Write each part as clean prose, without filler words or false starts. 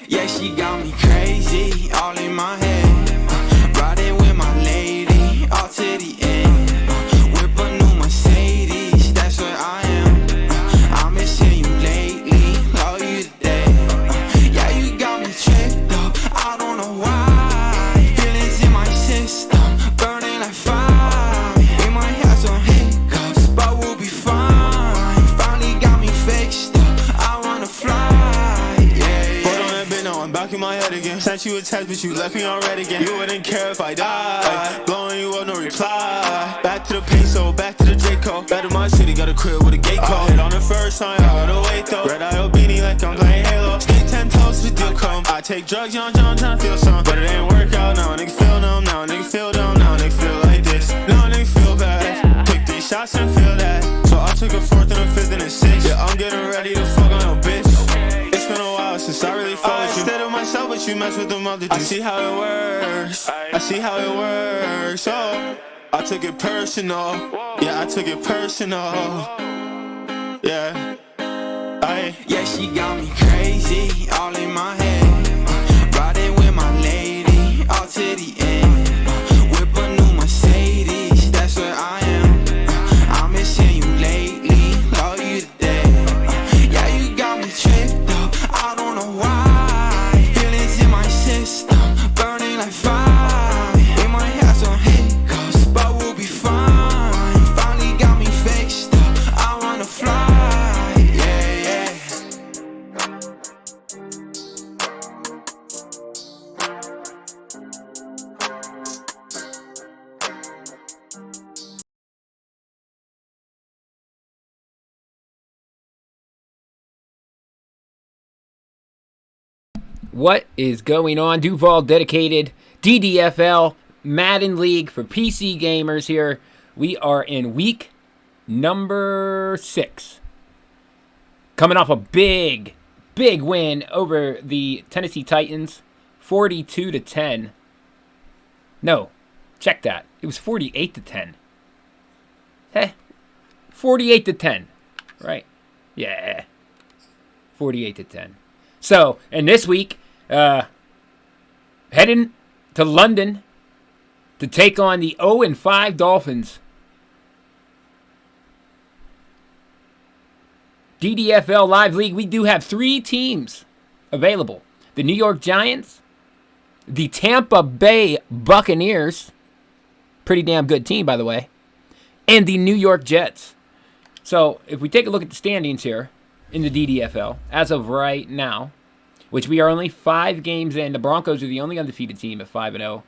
Yeah, she got me crazy, all in my head. Riding with my lady, all to the end. Whip a new Mercedes, that's where I am. I'm missing you lately, love you today. Yeah, you got me tripped up, I don't know why. Feelings in my system, burning like fire. We might have some hiccups, but we'll be fine. Finally got me fixed up, I wanna fly. Back in my head again. Sent you a text, but you left me on red again. You wouldn't care if I died. Blowing you up, no reply. Back to the peso, back to the Draco. Back to my city, got a crib with a gate code. Hit on the first time, I gotta wait though. Red eye beanie like I'm playing Halo. Skate 10 toes with deal come. I take drugs, young John, tryna feel some. But it ain't work out now, nigga feel numb. Now nigga feel dumb, now nigga feel like this. Now nigga feel bad. Take 3 shots and feel that. So I took a 4th and a 5th and a 6th. Yeah, I'm getting ready to fuck on your bitch. It's been a while since I really felt with you. Instead of myself, but you mess with the multitude. I see how it works. I see how it works. Oh, I took it personal. Yeah, I took it personal. Yeah. Yeah, she got me crazy, all in my head. Riding with my lady, all to the end. Whip a new Mercedes, that's where I am. I'm missing you lately, love you today. Yeah, you got me tripped up, I don't know why. Feelings in my system, burning like fire. We might have some hiccups, but we'll be fine. Finally got me fixed up, I wanna fly. What is going on? Duval dedicated DDFL Madden League for PC gamers here. We are in week number 6. Coming off a big win over the Tennessee Titans, 42-10. No, check that. It was 48-10. 48-10. Right? Yeah. 48-10. So, and this week, heading to London to take on the 0-5 Dolphins. DDFL Live League, we do have 3 teams available. The New York Giants, the Tampa Bay Buccaneers, pretty damn good team, by the way, and the New York Jets. So, if we take a look at the standings here in the DDFL, as of right now, which we are only 5 games in. The Broncos are the only undefeated team at 5-0.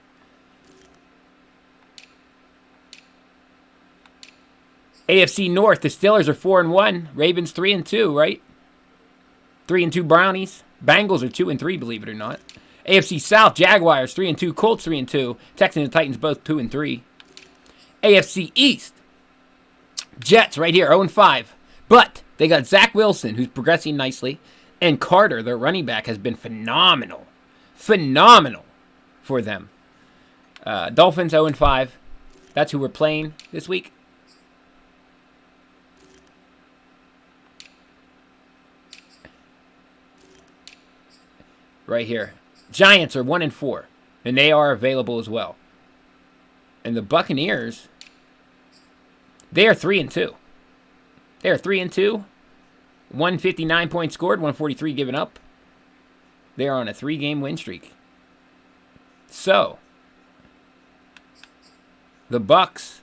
AFC North, the Steelers are 4-1. Ravens 3-2, right? 3-2 Brownies. Bengals are 2-3, believe it or not. AFC South, Jaguars 3-2. Colts 3-2. Texans and Titans both 2-3. AFC East, Jets right here 0-5. But they got Zach Wilson, who's progressing nicely. And Carter, their running back, has been phenomenal. Phenomenal for them. Dolphins 0-5. That's who we're playing this week. Right here. Giants are 1-4. And they are available as well. And the Buccaneers, they are 3-2. They are 3-2. 159 points scored, 143 given up. They are on a 3-game win streak. So, the Bucs,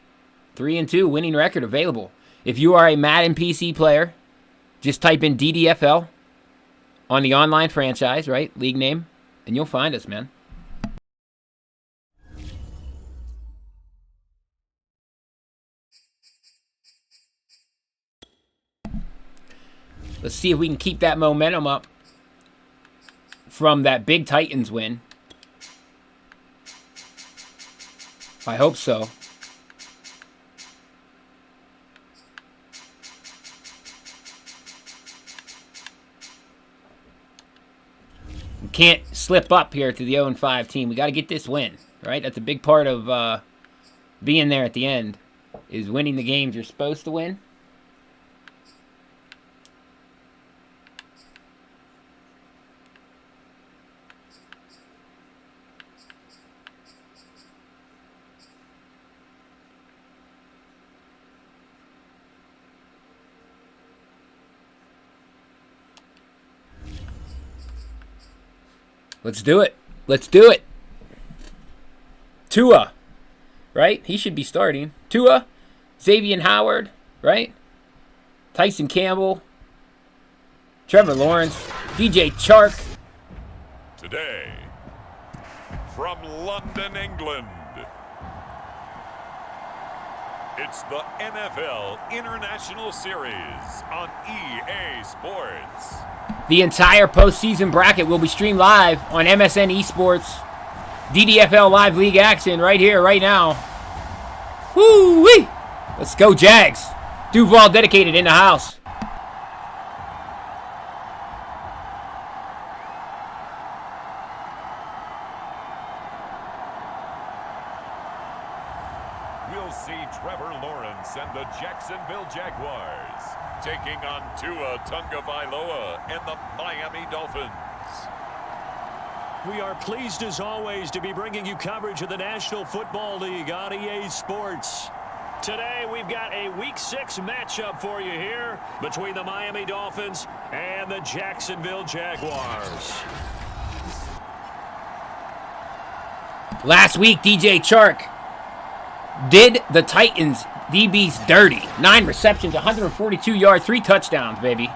3-2, winning record available. If you are a Madden PC player, just type in DDFL on the online franchise, right? League name, and you'll find us, man. Let's see if we can keep that momentum up from that big Titans win. I hope so. We can't slip up here to the 0-5 team. We got to get this win, right? That's a big part of being there at the end, is winning the games you're supposed to win. Let's do it. Let's do it. Tua, right? He should be starting. Tua, Xavier Howard, right? Tyson Campbell, Trevor Lawrence, DJ Chark. Today, from London, England, it's the NFL International Series on EA Sports. The entire postseason bracket will be streamed live on MSN Esports. DDFL Live League action right here, right now. Woo-wee! Let's go, Jags. Duval dedicated in the house. We'll see Trevor Lawrence and the Jacksonville Jaguars taking on Tua Tagovailoa and the Miami Dolphins. We are pleased as always to be bringing you coverage of the National Football League on EA Sports. Today we've got a Week 6 matchup for you here between the Miami Dolphins and the Jacksonville Jaguars. Last week, DJ Chark did the Titans DBs dirty. 9 receptions, 142 yards, 3 touchdowns, baby.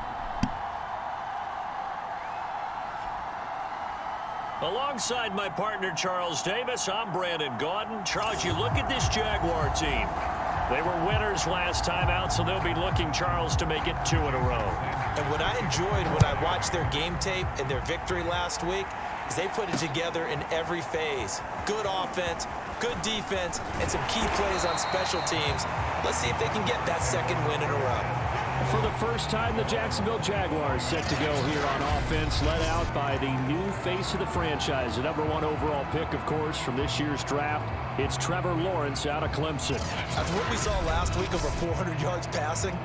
Alongside my partner, Charles Davis, I'm Brandon Gaudin. Charles, you look at this Jaguar team. They were winners last time out, so they'll be looking, Charles, to make it 2 in a row. And what I enjoyed when I watched their game tape and their victory last week is they put it together in every phase. Good offense, good defense, and some key plays on special teams. Let's see if they can get that second win in a row. For the first time, the Jacksonville Jaguars set to go here on offense, led out by the new face of the franchise, the #1 overall pick, of course, from this year's draft. It's Trevor Lawrence out of Clemson. After what we saw last week, over 400 yards passing,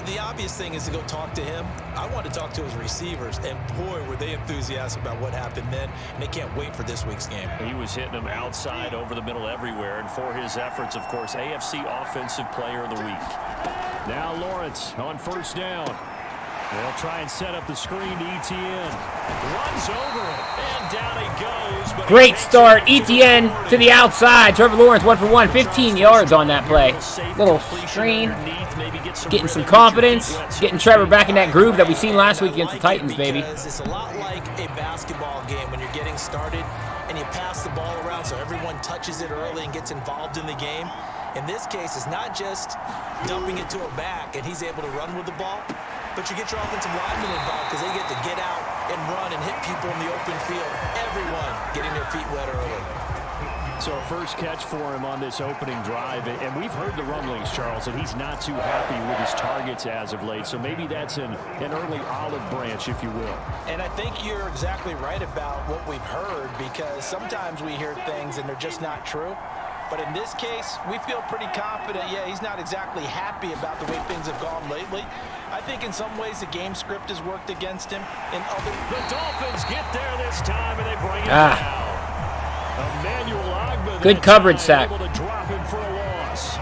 the obvious thing is to go talk to him. I want to talk to his receivers, and boy, were they enthusiastic about what happened then, and they can't wait for this week's game. He was hitting them outside, over the middle, everywhere, and for his efforts, of course, AFC Offensive Player of the Week. Now Lawrence on first down. They'll try and set up the screen to ETN. Runs over it, and down he goes. But Great start. ETN to the outside. Trevor Lawrence 1 for 1, 15 yards on that play. Little screen. Getting some confidence. Getting Trevor back in that groove that we seen last week against the Titans, baby. It's a lot like a basketball game when you're getting started and you pass the ball around so everyone touches it early and gets involved in the game. In this case, it's not just dumping it to a back and he's able to run with the ball, but you get your offensive linemen involved because they get to get out and run and hit people in the open field. Everyone getting their feet wet early. So first catch for him on this opening drive, and we've heard the rumblings, Charles, that he's not too happy with his targets as of late, so maybe that's an early olive branch, if you will. And I think you're exactly right about what we've heard, because sometimes we hear things and they're just not true. But in this case, we feel pretty confident. Yeah, he's not exactly happy about the way things have gone lately. I think in some ways the game script has worked against him. In other, the Dolphins get there this time, and they bring it down. Emmanuel Ogba, good coverage sack. Able to drop him for a loss.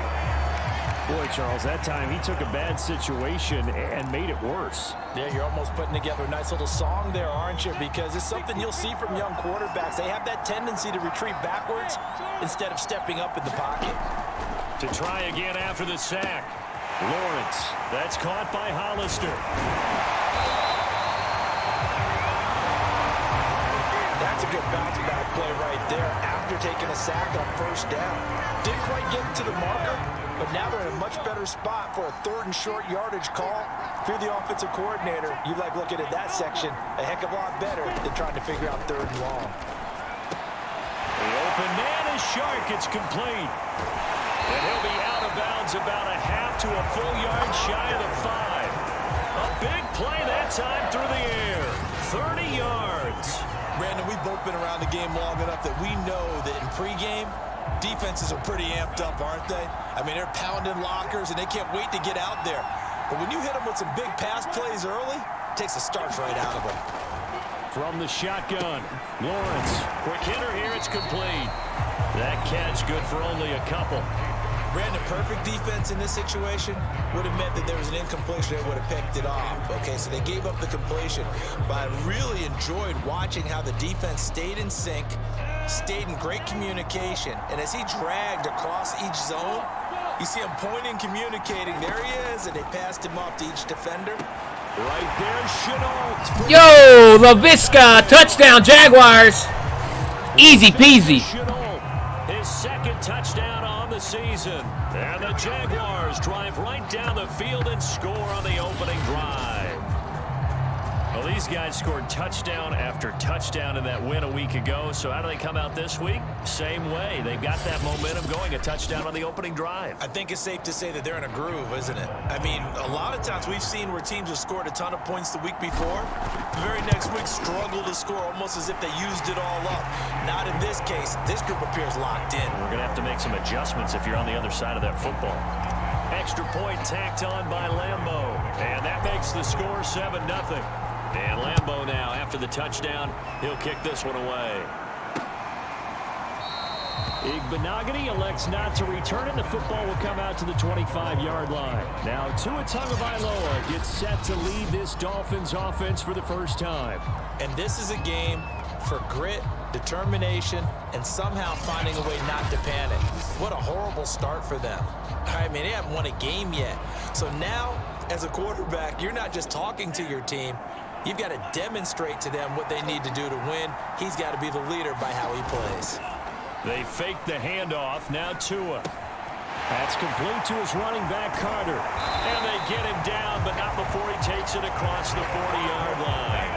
Boy, Charles, that time he took a bad situation and made it worse. Yeah, you're almost putting together a nice little song there, aren't you? Because it's something you'll see from young quarterbacks. They have that tendency to retreat backwards instead of stepping up in the pocket. To try again after the sack. Lawrence, that's caught by Hollister. That's a good bounce back play right there after taking a sack on first down. Didn't quite get it to the marker, but now they're in a much better spot for a 3rd and short yardage call. If you're the offensive coordinator, you like looking at that section a heck of a lot better than trying to figure out 3rd and long. The open man is Shark. It's complete. And he'll be out of bounds about a half to a full yard shy of the 5. A big play that time through the air. 30 yards. Brandon, we've both been around the game long enough that we know that in pregame, defenses are pretty amped up, aren't they? I mean, they're pounding lockers, and they can't wait to get out there. But when you hit them with some big pass plays early, it takes the starch right out of them. From the shotgun, Lawrence. Quick hitter here, it's complete. That catch good for only a couple. Brandon, perfect defense in this situation would have meant that there was an incompletion that would have picked it off. Okay, so they gave up the completion, but I really enjoyed watching how the defense stayed in sync, stayed in great communication, and as he dragged across each zone, you see him pointing, communicating. There he is, and they passed him off to each defender. Right there, Chenault. Yo, LaVisca, touchdown, Jaguars. Easy peasy. Chenault, his second touchdown on the season. And the Jaguars drive right down the field and score on the opening drive. Well, these guys scored touchdown after touchdown in that win a week ago. So how do they come out this week? Same way. They've got that momentum going, a touchdown on the opening drive. I think it's safe to say that they're in a groove, isn't it? I mean, a lot of times we've seen where teams have scored a ton of points the week before. The very next week struggle to score almost as if they used it all up. Not in this case. This group appears locked in. We're going to have to make some adjustments if you're on the other side of that football. Extra point tacked on by Lambeau. And that makes the score 7-0. And Lambeau now, after the touchdown, he'll kick this one away. Igbenogany elects not to return it. The football will come out to the 25-yard line. Now, Tua Tagovailoa gets set to lead this Dolphins offense for the first time. And this is a game for grit, determination, and somehow finding a way not to panic. What a horrible start for them. I mean, they haven't won a game yet. So now, as a quarterback, you're not just talking to your team. You've got to demonstrate to them what they need to do to win. He's got to be the leader by how he plays. They fake the handoff. Now Tua. That's complete to his running back, Carter. And they get him down, but not before he takes it across the 40-yard line.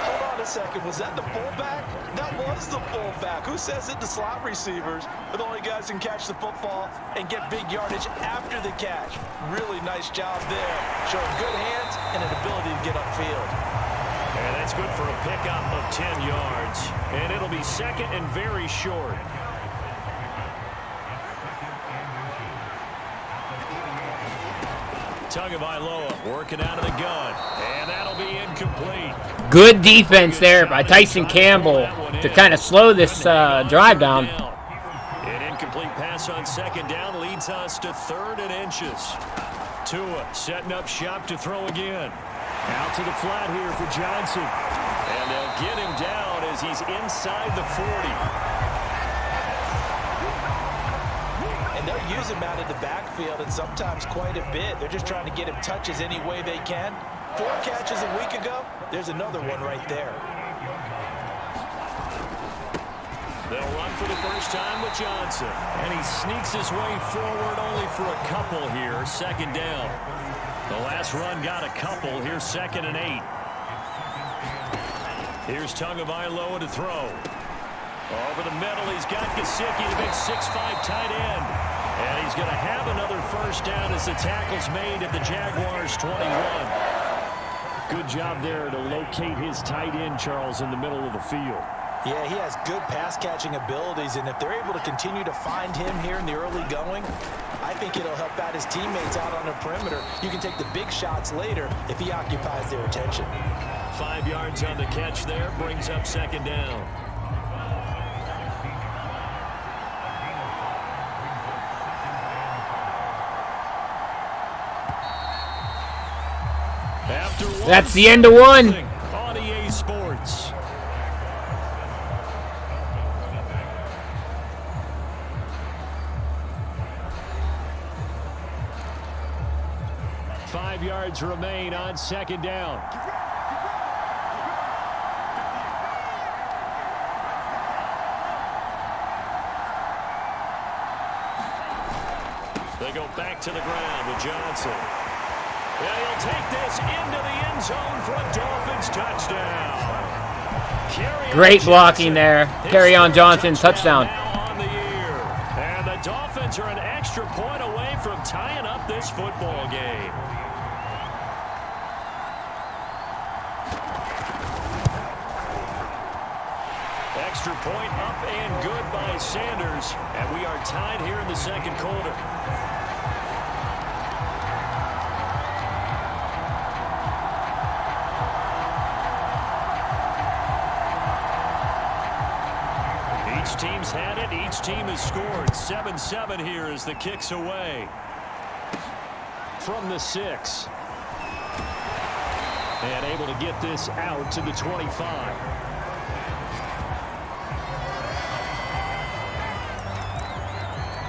Hold on a second. Was that the fullback? That was the fullback. Who says it? The slot receivers are the only guys who can catch the football and get big yardage after the catch. Really nice job there. Showing good hands and an ability to get upfield. And that's good for a pickup of 10 yards. And it'll be second and very short. Tagovailoa working out of the gun. And that'll be incomplete. Good defense there by Tyson Campbell to kind of slow this drive down. An incomplete pass on second down leads us to 3rd and inches. Tua setting up shop to throw again. Out to the flat here for Johnson. And they'll get him down as he's inside the 40. And they'll use him out of the backfield and sometimes quite a bit. They're just trying to get him touches any way they can. 4 catches a week ago. There's another one right there. They'll run for the first time with Johnson. And he sneaks his way forward only for a couple here. 2nd down. The last run got a couple. Here's 2nd and 8. Here's Tagovailoa to throw. Over the middle, he's got Gesicki, the big 6'5" tight end. And he's going to have another first down as the tackle's made at the Jaguars' 21. Good job there to locate his tight end, Charles, in the middle of the field. Yeah, he has good pass-catching abilities, and if they're able to continue to find him here in the early going, I think it'll help out his teammates out on the perimeter. You can take the big shots later if he occupies their attention. 5 yards on the catch there, brings up 2nd down. That's the end of one. On EA Sports. Five yards remain on 2nd down. They go back to the ground with Johnson. Yeah, he'll take this into the end zone for a Dolphins touchdown. Great blocking there. Kerryon Johnson, touchdown. On the year. And the Dolphins are an extra point away from tying up this football game. Extra point up and good by Sanders. And we are tied here in the 2nd quarter. He Each team's had it. Each team has scored. 7-7 here as the kick's away. From the 6. And able to get this out to the 25.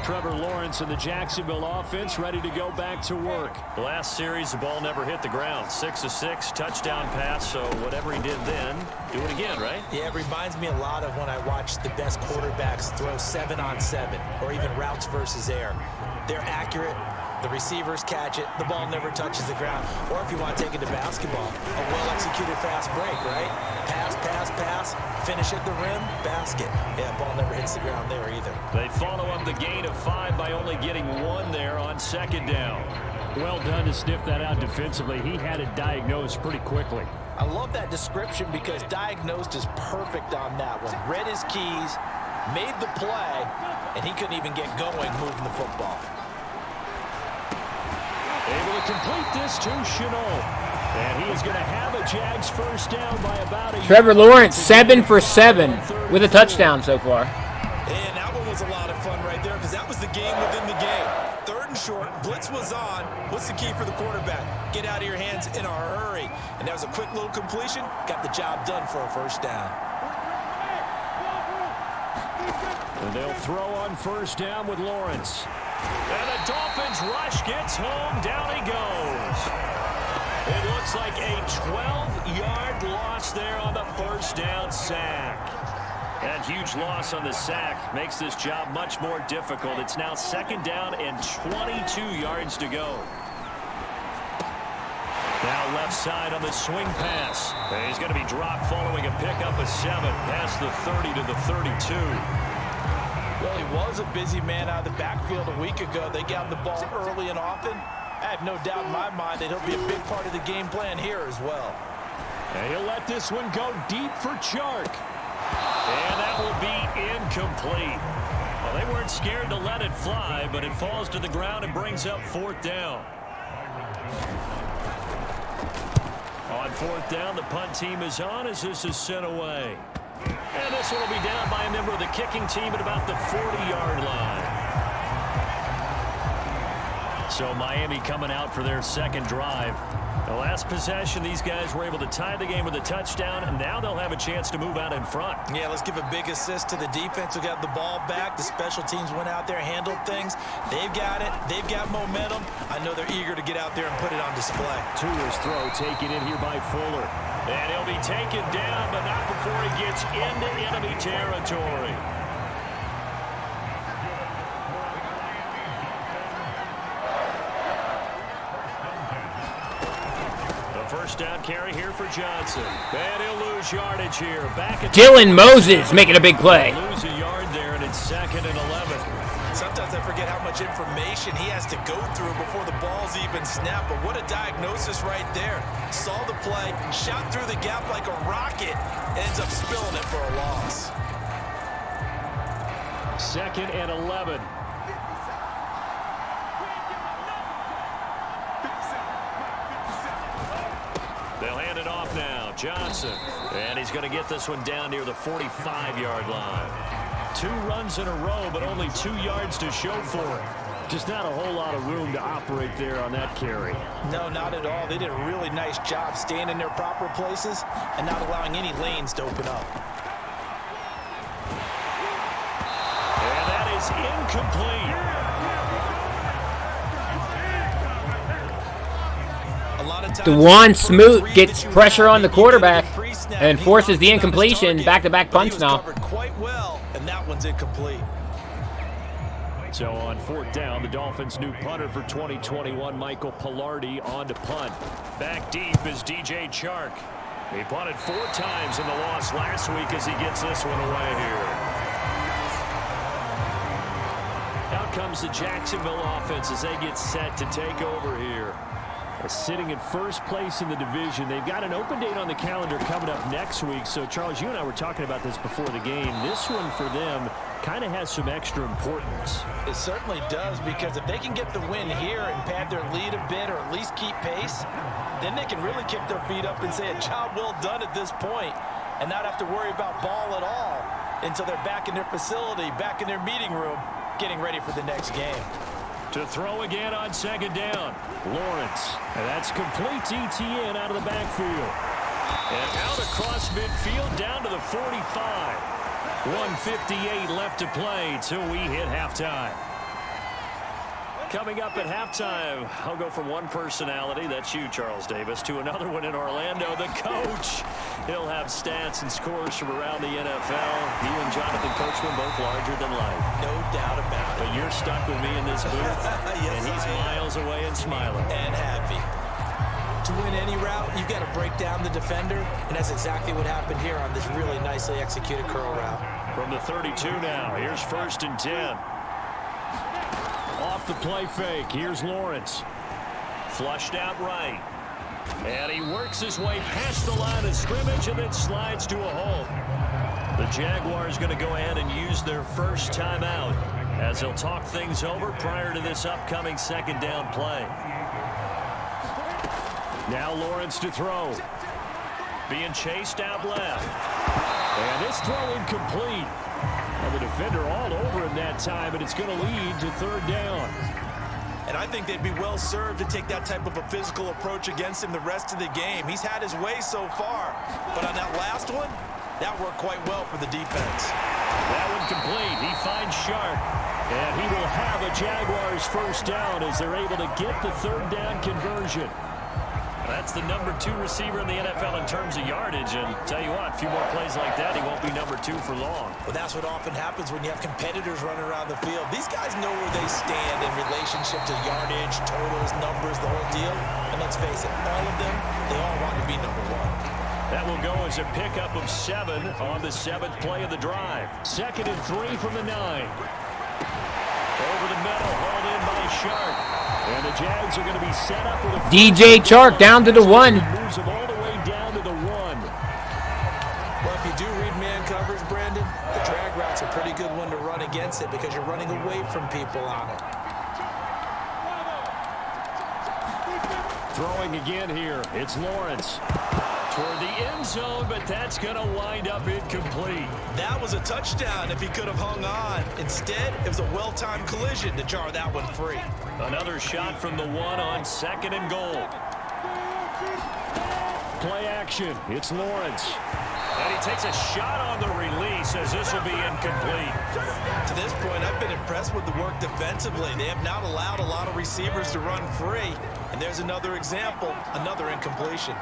Trevor Lawrence and the Jacksonville offense ready to go back to work. Last series, the ball never hit the ground. 6 of 6, touchdown pass. So whatever he did then, do it again, right? Yeah, it reminds me a lot of when I watch the best quarterbacks throw 7-on-7 or even routes versus air. They're accurate. The receivers catch it. The ball never touches the ground. Or if you want to take it to basketball, a well-executed fast break, right? Pass, pass, pass. Finish at the rim, basket. Yeah, ball never hits the ground there either. They follow up the gain of 5 by only getting 1 there on 2nd down. Well done to sniff that out defensively. He had it diagnosed pretty quickly. I love that description because diagnosed is perfect on that one. Read his keys, made the play, and he couldn't even get going moving the football. Able to complete this to Chenault. And he is going to have a Jags first down by about a Trevor Lawrence, 7 for 7 with a touchdown so far. And that one was a lot of fun right there because that was the game within the game. 3rd and short, blitz was on. What's the key for the quarterback? Get out of your hands in a hurry. And that was a quick little completion. Got the job done for a first down. And they'll throw on first down with Lawrence. And the Dolphins rush gets home. Down he goes. It looks like a 12-yard loss there on the first down sack. That huge loss on the sack makes this job much more difficult. It's now 2nd down and 22 yards to go. Now left side on the swing pass. And he's going to be dropped following a pickup of 7 past the 30 to the 32. Well, he was a busy man out of the backfield a week ago. They got him the ball early and often. I have no doubt in my mind that he'll be a big part of the game plan here as well. And he'll let this one go deep for Chark. And that will be incomplete. Well, they weren't scared to let it fly, but it falls to the ground and brings up 4th down. On 4th down, the punt team is on as this is sent away. And this one will be down by a member of the kicking team at about the 40-yard line. So Miami coming out for their 2nd drive. The last possession, these guys were able to tie the game with a touchdown, and now they'll have a chance to move out in front. Yeah, let's give a big assist to the defense who got the ball back. The special teams went out there, handled things. They've got it. They've got momentum. I know they're eager to get out there and put it on display. Tua's throw taken in here by Fuller. And he'll be taken down, but not before he gets into enemy territory. First down carry here for Johnson. And he'll lose yardage here. Back at Dylan Moses making a big play. Lose a yard there, and it's 2nd and 11. Sometimes I forget how much information he has to go through before the ball's even snapped. But what a diagnosis right there. Saw the play, shot through the gap like a rocket, and ends up spilling it for a loss. 2nd and 11. They'll hand it off now. Johnson. And he's going to get this one down near the 45-yard line. 2 runs in a row, but only 2 yards to show for it. Just not a whole lot of room to operate there on that carry. No, not at all. They did a really nice job staying in their proper places and not allowing any lanes to open up. And that is incomplete. DeJuan Smoot gets pressure on the quarterback and forces the incompletion. Back-to-back punts now. Quite well, and that one's incomplete. So on 4th down, the Dolphins' new punter for 2021, Michael Pilardi, on to punt. Back deep is DJ Chark. He punted 4 times in the loss last week as he gets this one away here. Out comes the Jacksonville offense as they get set to take over here. Sitting in first place in the division. They've got an open date on the calendar coming up next week. So, Charles, you and I were talking about this before the game. This one for them kind of has some extra importance. It certainly does, because if they can get the win here and pad their lead a bit or at least keep pace, then they can really kick their feet up and say a job well done at this point and not have to worry about ball at all until they're back in their facility, back in their meeting room, getting ready for the next game. To throw again on second down. Lawrence. And that's complete to ETN out of the backfield. And out across midfield down to the 45. 1:58 left to play till we hit halftime. Coming up at halftime, I'll go from one personality, that's you, Charles Davis, to another one in Orlando, the coach. He'll have stats and scores from around the NFL. You and Jonathan Coachman both larger than life. No doubt about it. But you're stuck with me in this booth, Yes, and he's miles away and smiling. And happy. To win any route, you've got to break down the defender, and that's exactly what happened here on this really nicely executed curl route. From the 32 now, here's 1st and 10. Off the play fake, here's Lawrence. Flushed out right. And he works his way past the line of scrimmage and then slides to a hole. The Jaguars going to go ahead and use their first timeout as they'll talk things over prior to this upcoming second down play. Now Lawrence to throw. Being chased out left. And this throw incomplete. And the defender all over him that time, and it's going to lead to 3rd down. And I think they'd be well served to take that type of a physical approach against him the rest of the game. He's had his way so far. But on that last one, that worked quite well for the defense. That one complete. He finds Sharp. And he will have a Jaguars first down as they're able to get the 3rd down conversion. That's the number 2 receiver in the NFL in terms of yardage. And tell you what, a few more plays like that, he won't be number 2 for long. Well, that's what often happens when you have competitors running around the field. These guys know where they stand in relationship to yardage, totals, numbers, the whole deal. And let's face it, all of them, they all want to be number 1. That will go as a pickup of 7 on the 7th play of the drive. 2nd and 3 from the 9. Over the middle, hauled in by Sharp. And the Jags are going to be set up with a DJ Chark down to the 1. Moves them all the way down to the 1. Well, if you do read man coverage, Brandon, the drag route's a pretty good one to run against it because you're running away from people on it. Throwing again here, it's Lawrence. Toward the end zone, but that's going to wind up incomplete. That was a touchdown if he could have hung on. Instead, it was a well-timed collision to jar that one free. Another shot from the 1 on 2nd and goal. Play action, it's Lawrence. And he takes a shot on the release as this will be incomplete. To this point, I've been impressed with the work defensively. They have not allowed a lot of receivers to run free. And there's another example, another incompletion.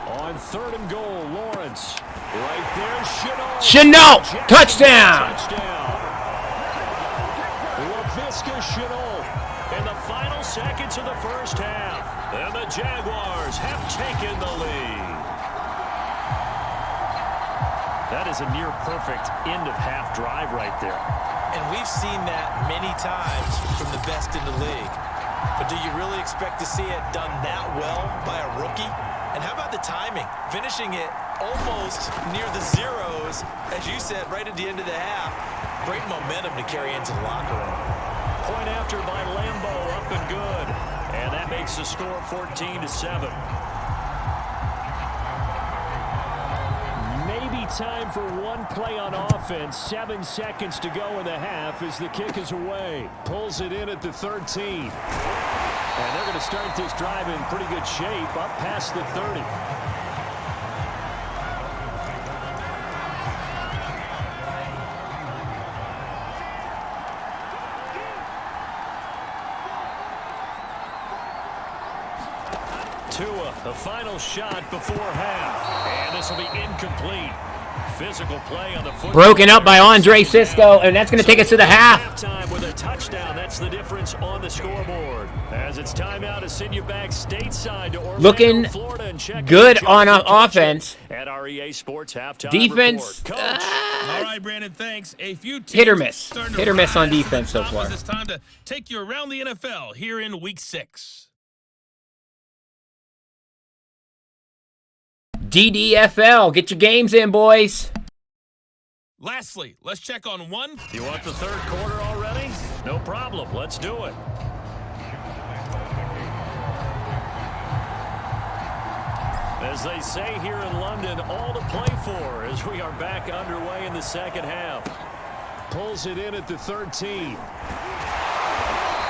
On 3rd and goal, Lawrence. Right there, Chenault! Touchdown! LaVisca Chenault in the final seconds of the first half. And the Jaguars have taken the lead. That is a near-perfect end-of-half drive right there. And we've seen that many times from the best in the league. But do you really expect to see it done that well by a rookie? And how about the timing? Finishing it almost near the zeros, as you said, right at the end of the half. Great momentum to carry into the locker room. Point after by Lambo, up and good. And that makes the score 14-7. Maybe time for one play on offense. 7 seconds to go in the half as the kick is away. Pulls it in at the 13. And they're going to start this drive in pretty good shape, up past the 30. Tua, the final shot before half. And this will be incomplete. Physical play on the foot. Broken up by Andre Cisco, and that's going to take us to the half. Time with a touchdown. That's the difference on the scoreboard. As it's time now to send you back stateside to Orlando, Looking Florida, and check good on offense. At REA Sports halftime Defense, report. Coach. All right, Brandon, thanks. A few teams hit or miss. starting to Hit or miss on rise to the defense so top far. as It's time to take you around the NFL here in Week 6. DDFL, get your games in, boys. Lastly, let's check on one. You want the third quarter already? No problem. Let's do it. As they say here in London, all to play for as we are back underway in the second half. Pulls it in at the 13.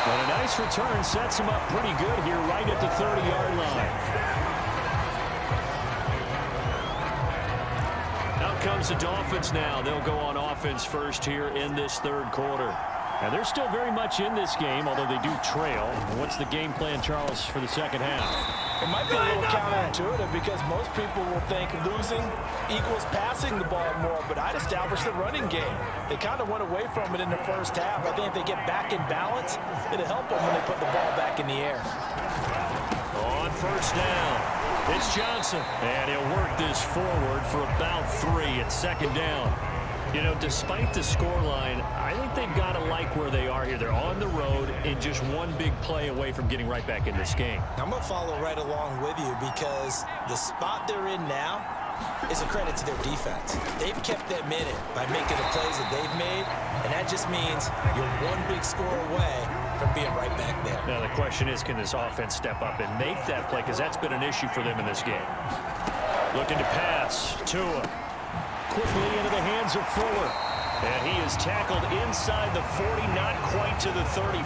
And a nice return sets him up pretty good here right at the 30-yard line. Out comes the Dolphins now. They'll go on offense first here in this third quarter. And they're still very much in this game, although they do trail. What's the game plan, Charles, for the second half? It might be a little counterintuitive because most people will think losing equals passing the ball more, but I'd establish the running game. They kind of went away from it in the first half. I think if they get back in balance, it'll help them when they put the ball back in the air. On first down, it's Johnson. And he'll work this forward for about 3 at second down. You know, despite the scoreline, I think they've got to like where they are here. They're on the road and just one big play away from getting right back in this game. I'm going to follow right along with you because the spot they're in now is a credit to their defense. They've kept them in it by making the plays that they've made, and that just means you're one big score away from being right back there. Now, the question is, can this offense step up and make that play? Because that's been an issue for them in this game. Looking to pass. Tua. Quickly into the hands of Fuller. And he is tackled inside the 40, not quite to the 35.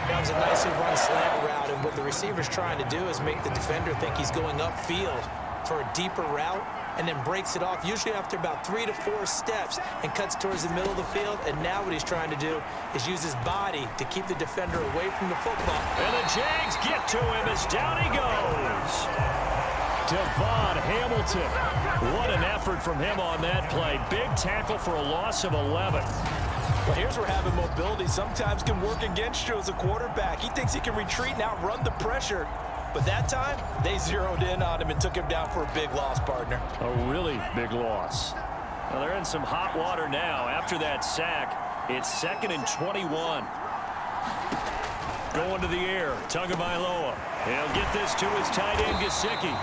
That was a nicely run slant route, and what the receiver's trying to do is make the defender think he's going upfield for a deeper route, and then breaks it off, usually after about 3 to 4 steps, and cuts towards the middle of the field. And now what he's trying to do is use his body to keep the defender away from the football. And the Jags get to him as down he goes. Devon Hamilton. What an effort from him on that play. Big tackle for a loss of 11. Well, here's where having mobility sometimes can work against you as a quarterback. He thinks he can retreat and outrun the pressure. But that time, they zeroed in on him and took him down for a big loss, partner. A really big loss. Well, they're in some hot water now. After that sack, it's 2nd and 21. Going to the air, Tagovailoa. He'll get this to his tight end, Gesicki.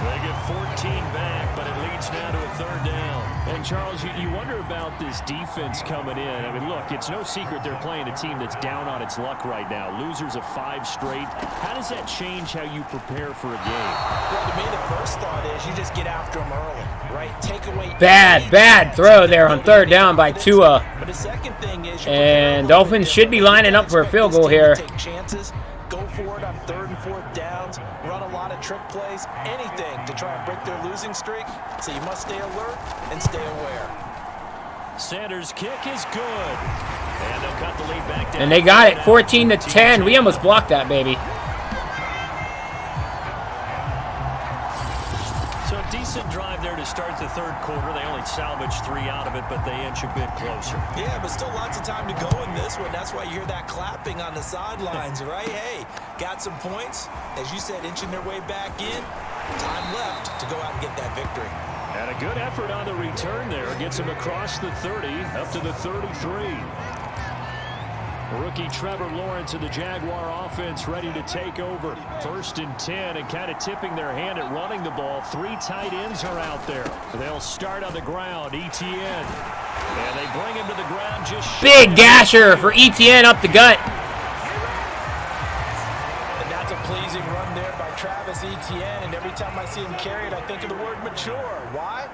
They get 14 back, but it leads now to a 3rd down. And, Charles, you wonder about this defense coming in. I mean, look, it's no secret they're playing a team that's down on its luck right now. Losers of 5 straight. How does that change how you prepare for a game? Well, to me, the first thought is you just get after them early, right? Take away Bad throw there on 3rd down by Tua. But the second thing is And Dolphins should be lining up for a field goal here. Take chances, go for it on 3rd and 4th downs, run a lot of trick plays, anything to try and break their losing streak. So you must stay alert and stay aware. Sanders' kick is good. And they'll cut the lead back down. And they got it, 14-10. We almost blocked that, baby. So a decent drive there to start the 3rd quarter. They only salvaged 3 out of it, but they inch a bit closer. Yeah, but still lots of time to go in this one. That's why you hear that clapping on the sidelines, right? Hey, got some points. As you said, inching their way back in. Time left to go out and get that victory. And a good effort on the return there. Gets him across the 30, up to the 33. Rookie Trevor Lawrence of the Jaguar offense ready to take over. 1st and 10, and kind of tipping their hand at running the ball. 3 tight ends are out there. They'll start on the ground. ETN. And they bring him to the ground just Big gasher for ETN up the gut. And that's a pleasing run there by Travis Etienne, and every time I see him carry it, I think of the word mature. Why?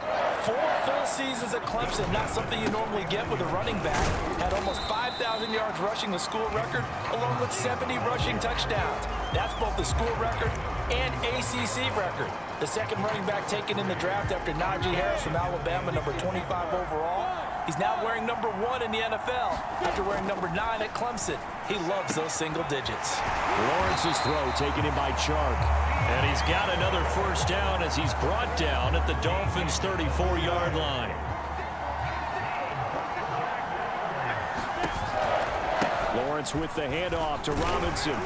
4 full seasons at Clemson, not something you normally get with a running back. Had almost 5,000 yards rushing, the school record, along with 70 rushing touchdowns. That's both the school record and ACC record. The second running back taken in the draft after Najee Harris from Alabama, number 25 overall. He's now wearing number 1 in the NFL after wearing number 9 at Clemson. He loves those single digits. Lawrence's throw taken in by Chark. And he's got another 1st down as he's brought down at the Dolphins' 34-yard line. Lawrence with the handoff to Robinson.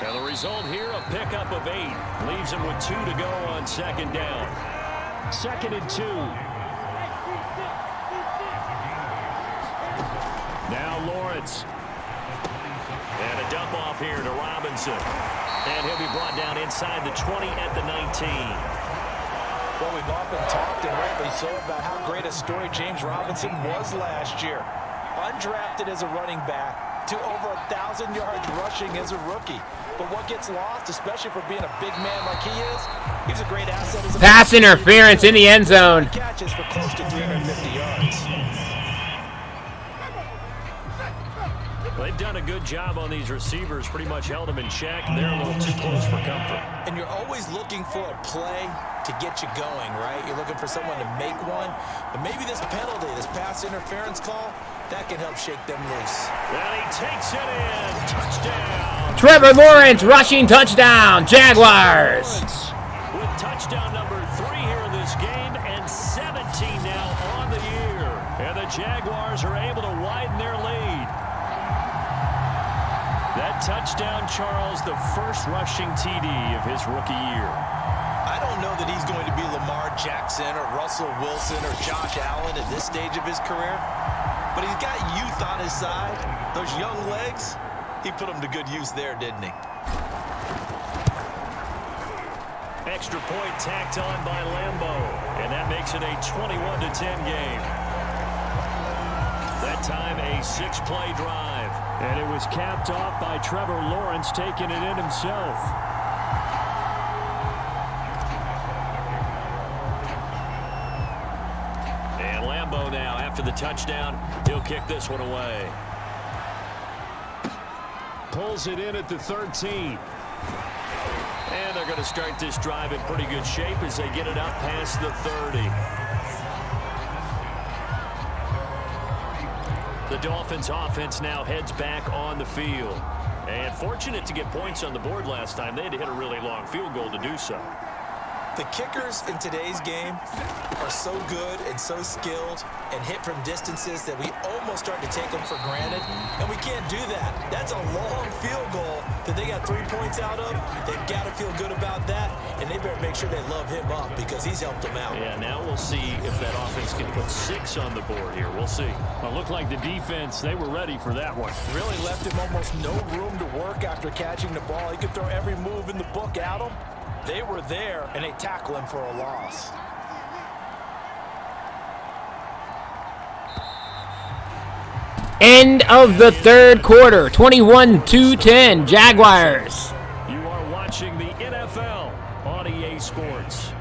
And the result here, a pickup of 8. Leaves him with 2 to go on 2nd down. 2nd and 2. Now Lawrence. And a dump off here to Robinson. And he'll be brought down inside the 20 at the 19. Well, we've often talked, and rightly so, about how great a story James Robinson was last year. Undrafted as a running back to over 1,000 yards rushing as a rookie. But what gets lost, especially for being a big man like he is, he's a great asset as a Pass interference in the end zone. Catches for close to 350 yards. They've done a good job on these receivers, pretty much held them in check. They're a little too close for comfort. And you're always looking for a play to get you going, right? You're looking for someone to make one. But maybe this penalty, this pass interference call, that can help shake them loose. And he takes it in. Touchdown. Trevor Lawrence rushing touchdown. Jaguars. With touchdown number 3 here in this game and 17 now on the year. And the Jaguars are able to widen their lead. That touchdown, Charles, the first rushing TD of his rookie year. I don't know that he's going to be Lamar Jackson or Russell Wilson or Josh Allen at this stage of his career, but he's got youth on his side. Those young legs, he put them to good use there, didn't he? Extra point tacked on by Lambeau, and that makes it a 21-10 game. That time a 6-play drive. And it was capped off by Trevor Lawrence taking it in himself. And Lambeau now, after the touchdown, he'll kick this one away. Pulls it in at the 13. And they're going to start this drive in pretty good shape as they get it up past the 30. The Dolphins offense now heads back on the field. And fortunate to get points on the board last time. They had to hit a really long field goal to do so. The kickers in today's game are so good and so skilled and hit from distances that we almost start to take them for granted, and we can't do that. That's a long field goal that they got 3 points out of. They've got to feel good about that, and they better make sure they love him up because he's helped them out. Yeah, now we'll see if that offense can put 6 on the board here. We'll see. Well, it looked like the defense, they were ready for that one. Really left him almost no room to work after catching the ball. He could throw every move in the book at him. They were there, and they tackle him for a loss. End of the third quarter. 21-10 Jaguars. You are watching the NFL on EA Sports.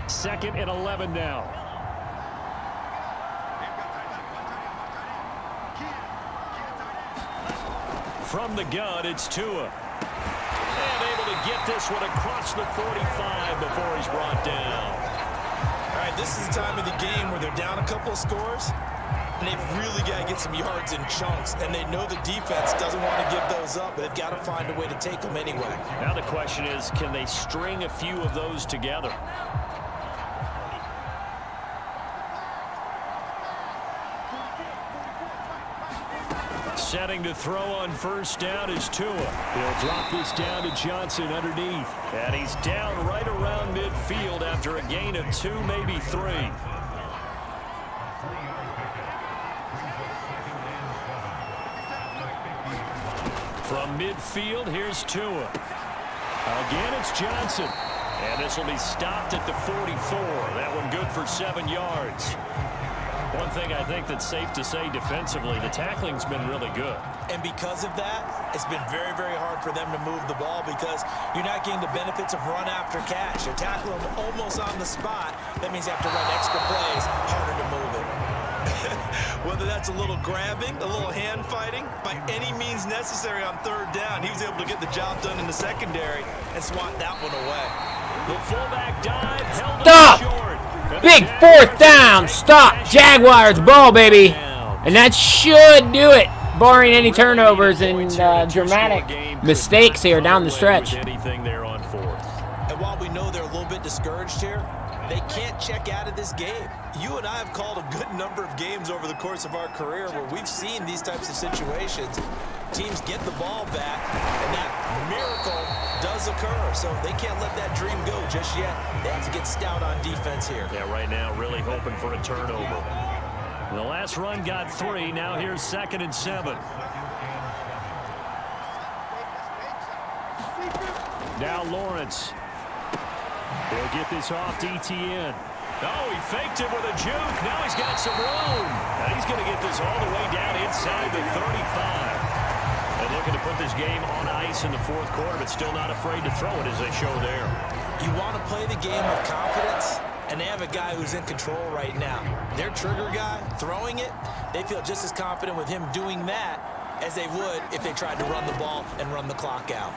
Second and 11 now. From the gun, it's Tua. And able to get this one across the 45 before he's brought down. All right, this is the time of the game where they're down a couple of scores, and they've really got to get some yards in chunks, and they know the defense doesn't want to give those up, but they've got to find a way to take them anyway. Now the question is, can they string a few of those together? Setting to throw on first down is Tua. He'll drop this down to Johnson underneath. And he's down right around midfield after a gain of 2, maybe 3. From midfield, here's Tua. Again, it's Johnson. And this will be stopped at the 44. That one good for 7 yards. One thing I think that's safe to say defensively, the tackling's been really good. And because of that, it's been very, very hard for them to move the ball because you're not getting the benefits of run after catch. You're tackling them almost on the spot. That means you have to run extra plays, harder to move it. Whether that's a little grabbing, a little hand fighting, by any means necessary on third down, he was able to get the job done in the secondary and swat that one away. The fullback dive held Stop! short. Big fourth down. Stop. Jaguars ball, baby. And that should do it, barring any turnovers and dramatic mistakes here down the stretch. Anything there on fourth. And while we know they're a little bit discouraged here, they can't check out of this game. You and I have called a good number of games over the course of our career where we've seen these types of situations. Teams get the ball back, and that miracle does occur. So they can't let that dream go just yet. They have to get stout on defense here. Yeah, right now really hoping for a turnover. The last run got 3. Now here's 2nd and 7. Now Lawrence. He'll get this off to ETN. Oh, he faked it with a juke. Now he's got some room. And he's going to get this all the way down inside the 35. And looking to put this game on ice in the fourth quarter, but still not afraid to throw it as they show there. You want to play the game with confidence, and they have a guy who's in control right now. Their trigger guy, throwing it, they feel just as confident with him doing that as they would if they tried to run the ball and run the clock out.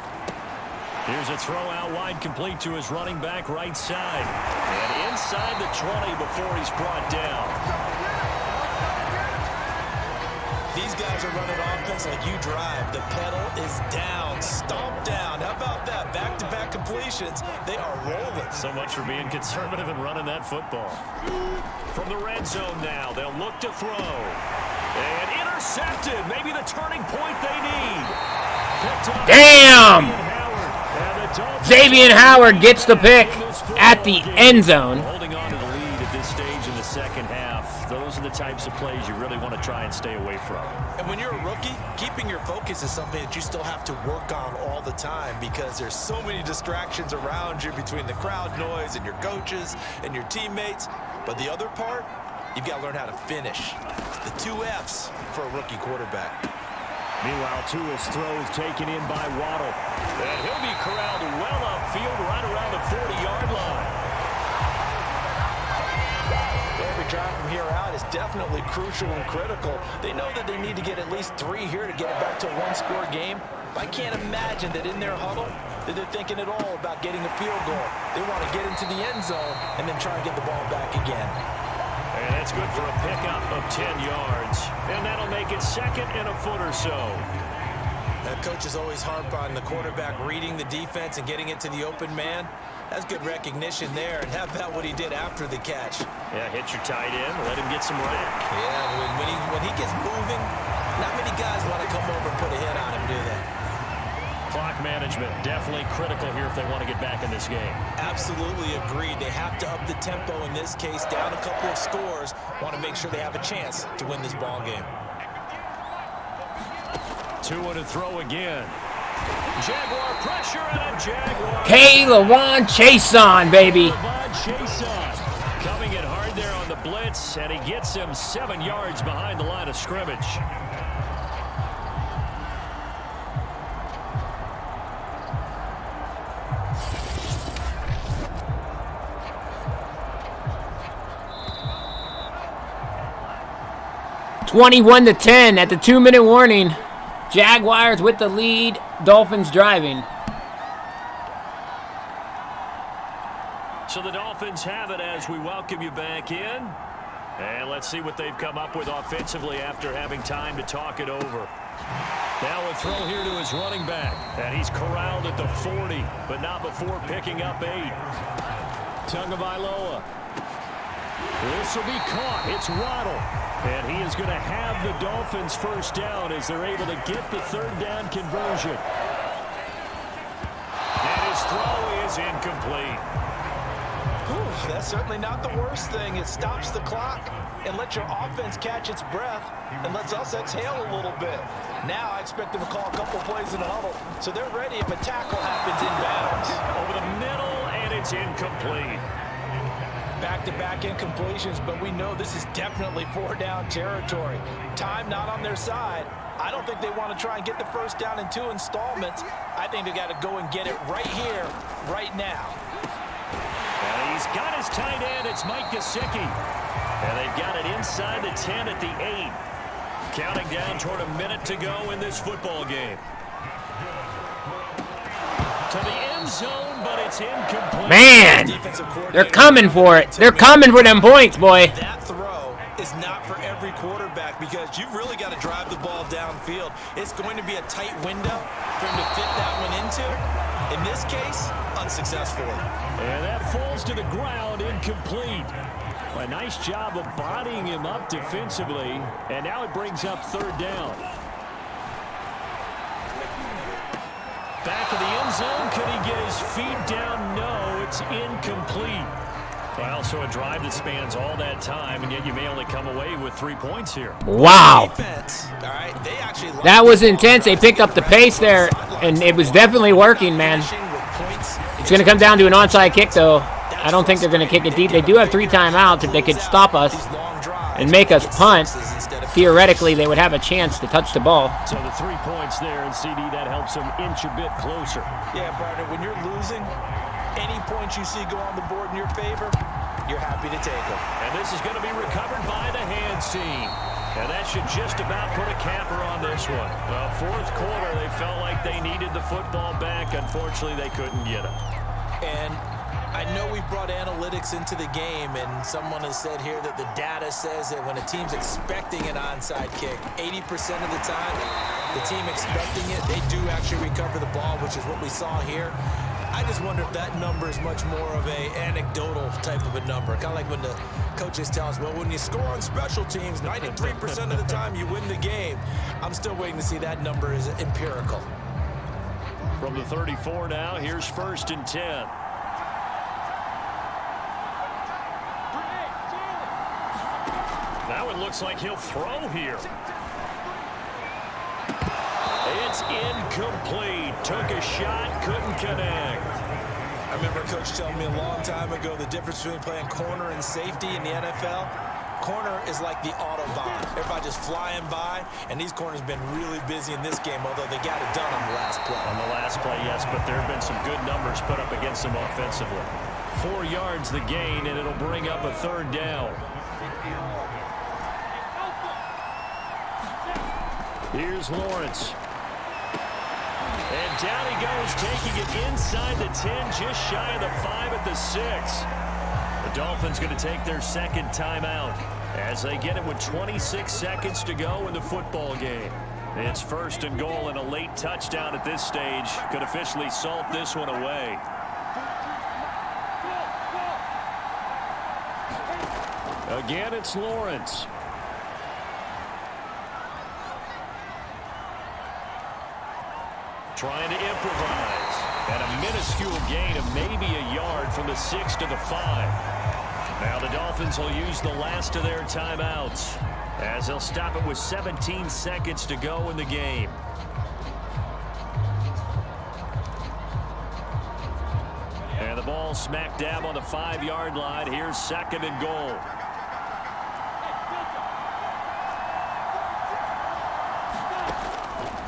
Here's a throw out wide, complete to his running back right side. And inside the 20 before he's brought down. These guys are running offense like you drive. The pedal is down, stomp down. How about that? Back-to-back completions. They are rolling. So much for being conservative and running that football. From the red zone now, they'll look to throw. And intercepted. Maybe the turning point they need. Damn! Xavier Howard gets the pick at the end zone. Holding on to the lead at this stage in the second half. Those are the types of plays you really want to try and stay away from. And when you're a rookie, keeping your focus is something that you still have to work on all the time because there's so many distractions around you between the crowd noise and your coaches and your teammates. But the other part, you've got to learn how to finish. The 2 F's for a rookie quarterback. Meanwhile, Tua's throw is taken in by Waddle. And he'll be corralled well upfield right around the 40-yard line. Every drive from here out is definitely crucial and critical. They know that they need to get at least 3 here to get it back to a one-score game. I can't imagine that in their huddle that they're thinking at all about getting a field goal. They want to get into the end zone and then try and get the ball back again. And that's good for a pickup of 10 yards. And that'll make it second and a foot or so. That coach is always harp on the quarterback reading the defense and getting it to the open man. That's good recognition there. And how about what he did after the catch? Yeah, hit your tight end, let him get some rack. Yeah, when he gets moving, not many guys want to come over and put a hit on him, do they? Clock management definitely critical here if they want to get back in this game. Absolutely agreed. They have to up the tempo in this case, down a couple of scores. Want to make sure they have a chance to win this ball game. Tua to throw again. Jaguar pressure and a Jaguar. K-Lawan Chason, baby. Chason coming in hard there on the blitz, and he gets him 7 yards behind the line of scrimmage. (21-10) at the 2-minute warning. Jaguars with the lead. Dolphins driving. So the Dolphins have it as we welcome you back in. And let's see what they've come up with offensively after having time to talk it over. Now a throw here to his running back. And he's corralled at the 40, but not before picking up 8. Tagovailoa. This will be caught. It's Waddle. And he is going to have the Dolphins first down as they're able to get the third down conversion. And his throw is incomplete. Whew, that's certainly not the worst thing. It stops the clock and lets your offense catch its breath and lets us exhale a little bit. Now I expect them to call a couple plays in the huddle so they're ready if a tackle happens in bounds. Over the middle, and it's incomplete. Back-to-back incompletions, but we know this is definitely 4-down territory. Time not on their side. I don't think they want to try and get the first down in 2 installments. I think they got to go and get it right here, right now. And he's got his tight end. It's Mike Gesicki. And they've got it inside the 10 at the 8. Counting down toward a minute to go in this football game. To the end zone, but it's incomplete. Man, they're coming for it. They're coming for them points, boy. That throw is not for every quarterback because you've really got to drive the ball downfield. It's going to be a tight window for him to fit that one into. In this case, unsuccessfully. And that falls to the ground, incomplete. A nice job of bodying him up defensively, and now it brings up third down. Back of the end zone, could he get his feet down? No, it's incomplete. Well, so a drive that spans all that time, and yet you may only come away with 3 points here. Wow. Defense, all right, they actually That was intense. They picked up the pace there, and it was definitely working, man. It's going to come down to an onside kick, though. I don't think they're going to kick it deep. They do have 3 timeouts. If they could stop us and make us punt, theoretically they would have a chance to touch the ball. So the 3 points there, and CD, that helps them inch a bit closer. Yeah, Barnett, when you're losing, any points you see go on the board in your favor, you're happy to take them. And this is going to be recovered by the hands team. And that should just about put a capper on this one. Fourth quarter, they felt like they needed the football back. Unfortunately, they couldn't get it. And I know we brought analytics into the game, and someone has said here that the data says that when a team's expecting an onside kick, 80% of the time, the team expecting it, they do actually recover the ball, which is what we saw here. I just wonder if that number is much more of a anecdotal type of a number. Kind of like when the coaches tell us, well, when you score on special teams, 93% of the time you win the game. I'm still waiting to see that number is empirical. From the 34 now, here's 1st and 10. That one looks like he'll throw here. It's incomplete. Took a shot, couldn't connect. I remember a coach telling me a long time ago the difference between playing corner and safety in the NFL. Corner is like the Autobahn. Everybody just flying by, and these corners have been really busy in this game, although they got it done on the last play. On the last play, yes, but there have been some good numbers put up against them offensively. 4 yards the gain, and it'll bring up a 3rd down. Here's Lawrence. And down he goes, taking it inside the 10, just shy of the 5 at the 6. The Dolphins going to take their 2nd timeout as they get it with 26 seconds to go in the football game. It's 1st and goal, and a late touchdown at this stage could officially salt this one away. Again, it's Lawrence. Trying to improvise. And a minuscule gain of maybe a yard from the 6 to the 5. Now the Dolphins will use the last of their timeouts as they'll stop it with 17 seconds to go in the game. And the ball smack dab on the 5-yard line. Here's 2nd and goal.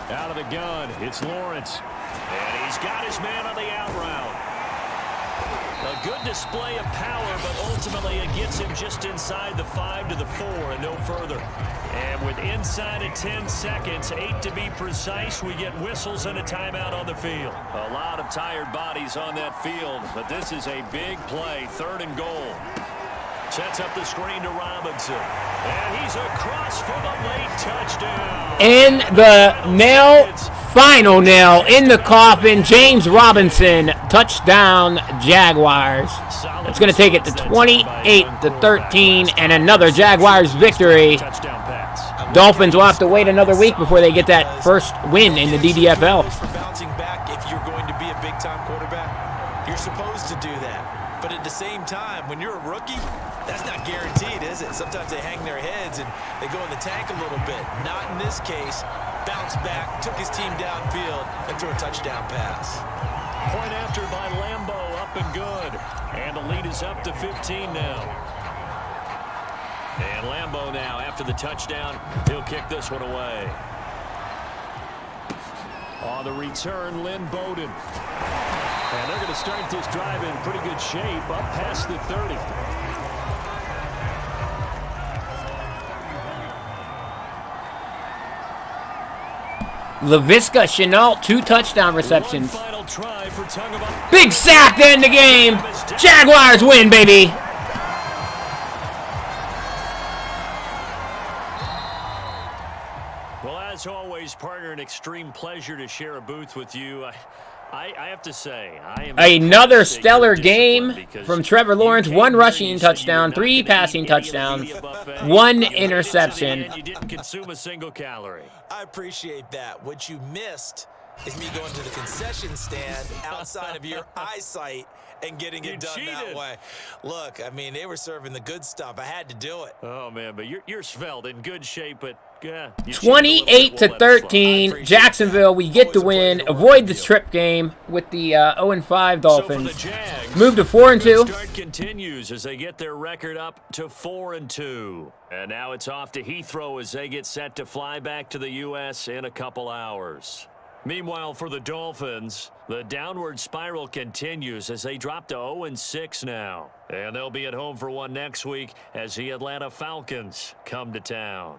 Out of the gun, it's Lawrence. And he's got his man on the out route. A good display of power, but ultimately it gets him just inside the 5 to the 4 and no further. And with inside of 10 seconds, 8 to be precise, we get whistles and a timeout on the field. A lot of tired bodies on that field, but this is a big play, 3rd and goal. Sets up the screen to Robinson. And he's across for the late touchdown. And the nail, final nail in the coffin, James Robinson, touchdown Jaguars. It's going to take it to 28-13 and another Jaguars victory. Dolphins will have to wait another week before they get that first win in the DDFL. For bouncing back, if you're going to be a big-time quarterback, you're supposed to do that. But at the same time, when you're a rookie, that's not guaranteed, is it? Sometimes they hang their heads and they go in the tank a little bit. Not in this case. Bounced back, took his team downfield, and threw a touchdown pass. Point after by Lambeau, up and good. And the lead is up to 15 now. And Lambeau now, after the touchdown, he'll kick this one away. On the return, Lynn Bowden. And they're going to start this drive in pretty good shape, up past the 30. Laviska Shenault, 2 touchdown receptions. Big sack to end the game. Jaguars win, baby. Well, as always, partner, an extreme pleasure to share a booth with you. I have to say, I am another stellar game from Trevor Lawrence. 1 rushing touchdown, 3 passing touchdowns, 1 interception. You didn't consume a single calorie. I appreciate that. What you missed is me going to the concession stand outside of your eyesight and getting it done that way. Look, I mean, they were serving the good stuff. I had to do it. Oh, man, but you're svelte, in good shape, but... 28-13, Jacksonville. We get the win. Avoid the trip game with the 0-5 Dolphins. So Jags, move to 4-2. Start continues as they get their record up to 4-2. And now it's off to Heathrow as they get set to fly back to the U.S. in a couple hours. Meanwhile, for the Dolphins, the downward spiral continues as they drop to 0-6 now. And they'll be at home for one next week as the Atlanta Falcons come to town.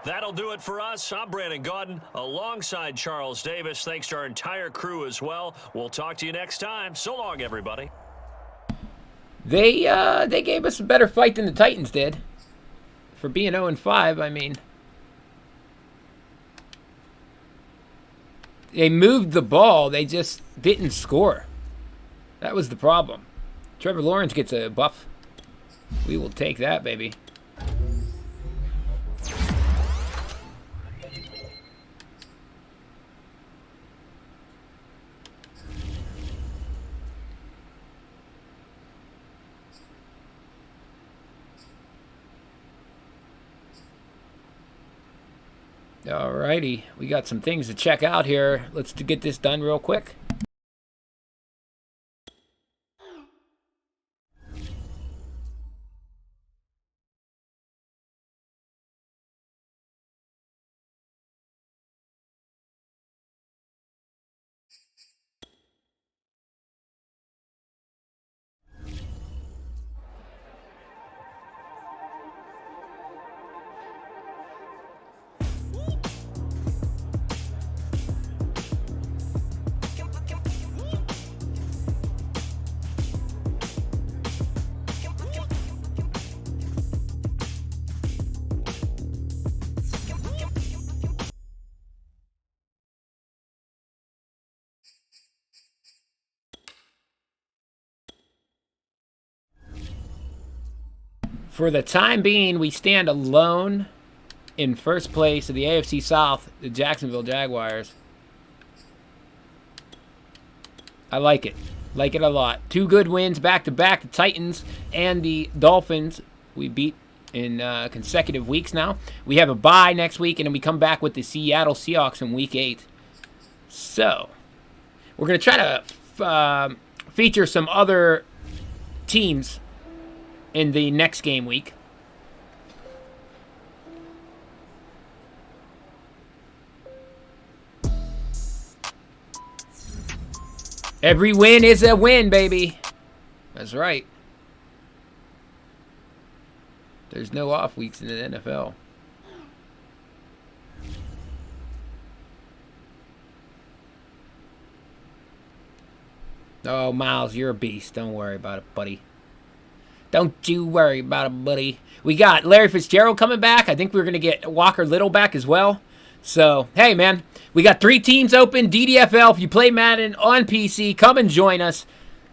That'll do it for us. I'm Brandon Gaudin alongside Charles Davis. Thanks to our entire crew as well. We'll talk to you next time. So long, everybody. They gave us a better fight than the Titans did. For being 0-5, I mean... They moved the ball. They just didn't score. That was the problem. Trevor Lawrence gets a buff. We will take that, baby. Alrighty, we got some things to check out here. Let's get this done real quick. For the time being, we stand alone in first place of the AFC South, the Jacksonville Jaguars. I like it. Like it a lot. 2 good wins back-to-back. The Titans and the Dolphins we beat in consecutive weeks now. We have a bye next week, and then we come back with the Seattle Seahawks in Week 8. So, we're going to try to feature some other teams in the next game week. Every win is a win, baby. That's right. There's no off weeks in the NFL. Oh, Miles, you're a beast. Don't worry about it, buddy. Don't you worry about it, buddy. We got Larry Fitzgerald coming back. I think we're going to get Walker Little back as well. So, hey, man. We got 3 teams open. DDFL, if you play Madden on PC, come and join us.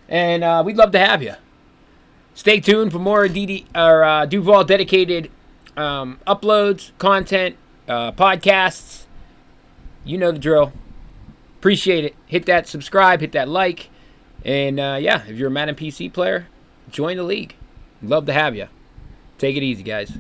And we'd love to have you. Stay tuned for more Duval dedicated uploads, content, podcasts. You know the drill. Appreciate it. Hit that subscribe, hit that like. And, yeah, if you're a Madden PC player, join the league. Love to have you. Take it easy, guys.